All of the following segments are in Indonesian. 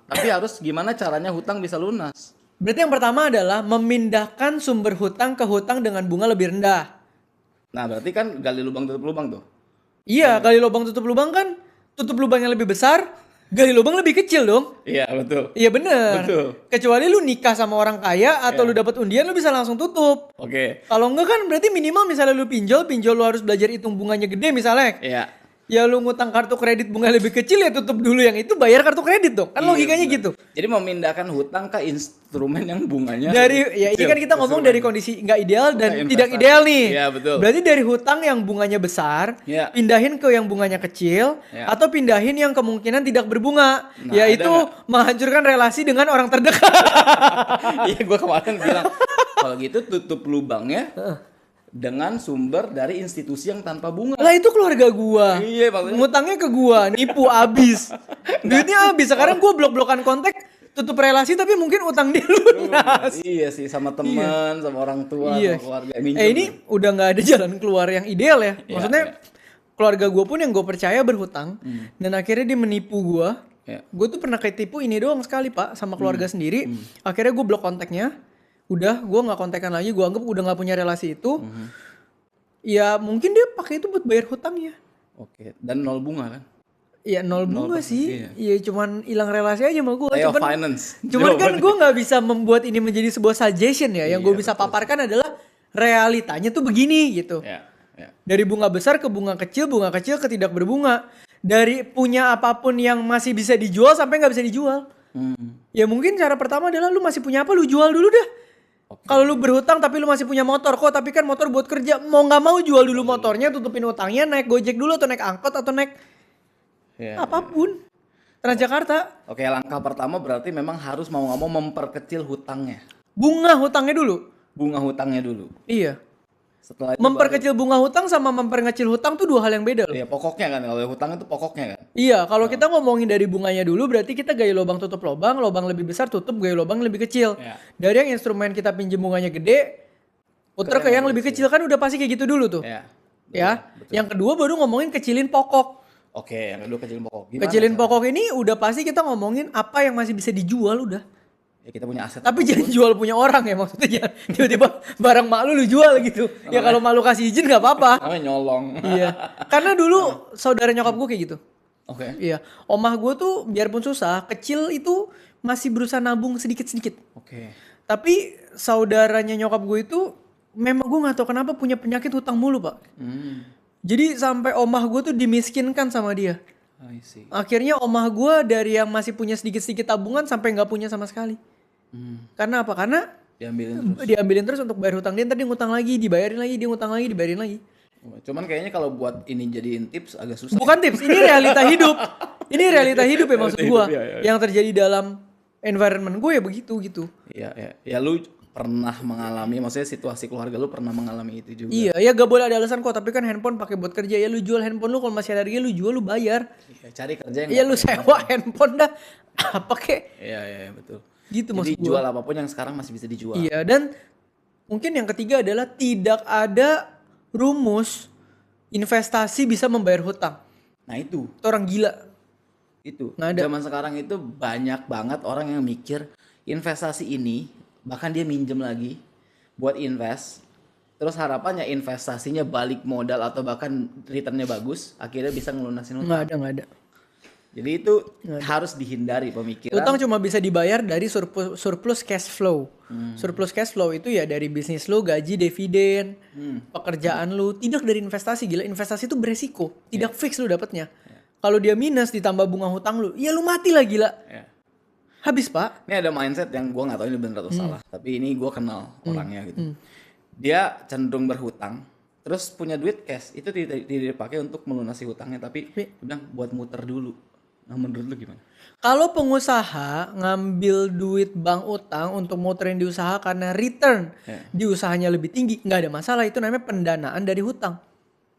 Tapi harus gimana caranya hutang bisa lunas? Berarti yang pertama adalah memindahkan sumber hutang ke hutang dengan bunga lebih rendah. Nah, berarti kan gali lubang tutup lubang tuh. Iya, gali lubang tutup lubang kan, tutup lubang yang lebih besar, gali lubang lebih kecil dong. Iya, betul. Iya bener. Betul. Kecuali lu nikah sama orang kaya atau Iya. lu dapat undian lu bisa langsung tutup. Oke. Kalau enggak kan berarti minimal misalnya lu pinjol lu harus belajar hitung bunganya gede misalnya. Iya. Ya lu ngutang kartu kredit bunga lebih kecil ya tutup dulu yang itu bayar kartu kredit dong. Kan Iya, logikanya benar. gitu. Jadi memindahkan hutang ke instrumen yang bunganya Dari ya ini kecil. kan kita ngomong dari kondisi nggak ideal dan tidak investasi. ideal nih. Iya, betul. Berarti dari hutang yang bunganya besar, Iya. pindahin ke yang bunganya kecil, Iya. atau pindahin yang kemungkinan tidak berbunga, Nah, yaitu ada menghancurkan relasi dengan orang terdekat. Iya, gue kemarin bilang kalau gitu tutup lubangnya dengan sumber dari institusi yang tanpa bunga. Lah itu keluarga gua. Iya, maksudnya. Ngutangnya ke gua, nipu abis. Duitnya habis. Sekarang gua blok-blokan kontak, tutup relasi tapi mungkin utang dia lunas. Iya sih, sama teman, sama orang tua, Iya. sama keluarga. Minjem. Ini udah nggak ada jalan keluar yang ideal ya. Iya, Maksudnya iya. keluarga gue pun yang gue percaya berhutang dan akhirnya dia menipu gue. Iya. Gue tuh pernah ketipu ini doang sekali pak sama keluarga sendiri. Akhirnya gue blok kontaknya. Udah gue nggak kontekan lagi. Gue anggap udah nggak punya relasi itu. Ya mungkin dia pakai itu buat bayar hutangnya. Oke, dan nol bunga kan? Ya nol bunga 0%, sih. iya. Iya cuman hilang relasi aja sama gue. Ayo finance. Cuman kan Jawabannya. gue nggak bisa membuat ini menjadi sebuah suggestion ya. Yang gue Iya, bisa betul. paparkan adalah realitanya tuh begini gitu. Ya, ya. Dari bunga besar ke bunga kecil ke tidak berbunga. Dari punya apapun yang masih bisa dijual sampai nggak bisa dijual. Ya mungkin cara pertama adalah lu masih punya apa lu jual dulu dah. Oke. Kalau lu berhutang tapi lu masih punya motor kok, tapi kan motor buat kerja, mau nggak mau jual dulu motornya, tutupin utangnya, naik Gojek dulu atau naik angkot atau naik Ya. apapun. Transjakarta. Oke, langkah pertama berarti memang harus mau nggak mau memperkecil hutangnya. Bunga hutangnya dulu. Bunga hutangnya dulu. Iya. Setelah itu Memperkecil bunga hutang sama memperkecil hutang tuh dua hal yang beda loh. ya pokoknya kan, kalau hutang itu pokoknya kan. Iya, kalau kita ngomongin dari bunganya dulu berarti kita gaya lubang tutup lubang, lubang lebih besar tutup, gaya lubang lebih kecil. Ya. Dari yang instrumen kita pinjem bunganya gede, puter ke yang lebih kecil kan udah pasti kayak gitu dulu tuh. Ya. Ya. Yang kedua baru ngomongin kecilin pokok. Oke, yang kedua kecilin pokok. Gimana Kecilin caranya? pokok ini udah pasti kita ngomongin apa yang masih bisa dijual udah. Ya kita punya aset. Tapi jangan jual punya orang ya maksudnya jangan tiba-tiba barang mak lu jual gitu. Ya kalau mak lu kasih izin nggak apa-apa. Namanya nyolong. Iya. Karena dulu saudara nyokap gue kayak gitu. Oke. Iya. Omah gue tuh biarpun susah, kecil itu masih berusaha nabung sedikit-sedikit. Oke. Tapi saudaranya nyokap gue itu memang gue nggak tahu kenapa punya penyakit hutang mulu pak. Jadi sampai omah gue tuh dimiskinkan sama dia. I see. Akhirnya omah gue dari yang masih punya sedikit-sedikit tabungan sampai nggak punya sama sekali. Karena apa? Karena Diambilin terus. diambilin terus untuk bayar hutang dia, ntar dia ngutang lagi, dibayarin lagi, dia ngutang lagi, dibayarin lagi. Cuman kayaknya kalau buat ini jadiin tips agak susah. Bukan tips, ini realita hidup. Ini realita hidup ya maksud Realita gue. hidup, iya, iya. Yang terjadi dalam environment gue ya begitu gitu. Iya, ya. Ya lu pernah mengalami, maksudnya situasi keluarga lu pernah mengalami itu juga. Iya, ya gak boleh ada alasan kok. Tapi kan handphone pakai buat kerja ya lu jual handphone lu kalau masih ada harga lu jual lu bayar. Iya, cari kerja yang Iya nggak lu pakai sewa handphone dah. Apa kek? Iya, iya, betul. Gitu Jadi maksud gue. jual apapun yang sekarang masih bisa dijual. Iya dan mungkin yang ketiga adalah tidak ada rumus investasi bisa membayar hutang. Nah itu Orang gila. Nggak ada. Zaman sekarang itu banyak banget orang yang mikir investasi ini, bahkan dia minjem lagi buat invest. Terus harapannya investasinya balik modal atau bahkan returnnya bagus, akhirnya bisa ngelunasin hutang. Nggak ada. Jadi itu harus dihindari pemikiran. Hutang cuma bisa dibayar dari surplus cash flow. Surplus cash flow itu ya dari bisnis lu, gaji, dividen, pekerjaan lu, tidak dari investasi. Gila, investasi itu beresiko, tidak fix lu dapatnya. Kalau dia minus ditambah bunga hutang lu, ya lu mati lah gila. Ya. Habis pak. Ini ada mindset yang gue nggak tahu ini benar atau salah, tapi ini gue kenal orangnya gitu. Dia cenderung berhutang, terus punya duit cash itu tidak dipakai untuk melunasi hutangnya, tapi dia bilang buat muter dulu. Nah menurut lu gimana? Kalau pengusaha ngambil duit bank utang untuk muterin di usaha karena return di usahanya lebih tinggi, nggak ada masalah. Itu namanya pendanaan dari hutang.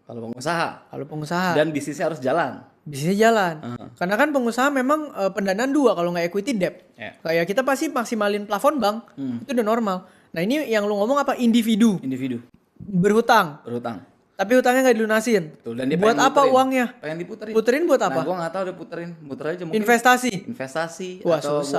Kalau pengusaha Kalau pengusaha dan bisnisnya harus jalan. bisnisnya jalan. Karena kan pengusaha memang pendanaan dua kalau nggak equity debt. Ya. Kayak kita pasti maksimalin plafon bank, itu udah normal. Nah ini yang lu ngomong apa? Individu Individu berhutang. berhutang. Tapi utangnya nggak dilunasin. Betul, dan dia Buat pengen apa muterin. uangnya? Pengen diputerin. Puterin buat Nah, apa? gua nggak tahu dia puterin. Muter aja mungkin Investasi. investasi Wah, atau susah.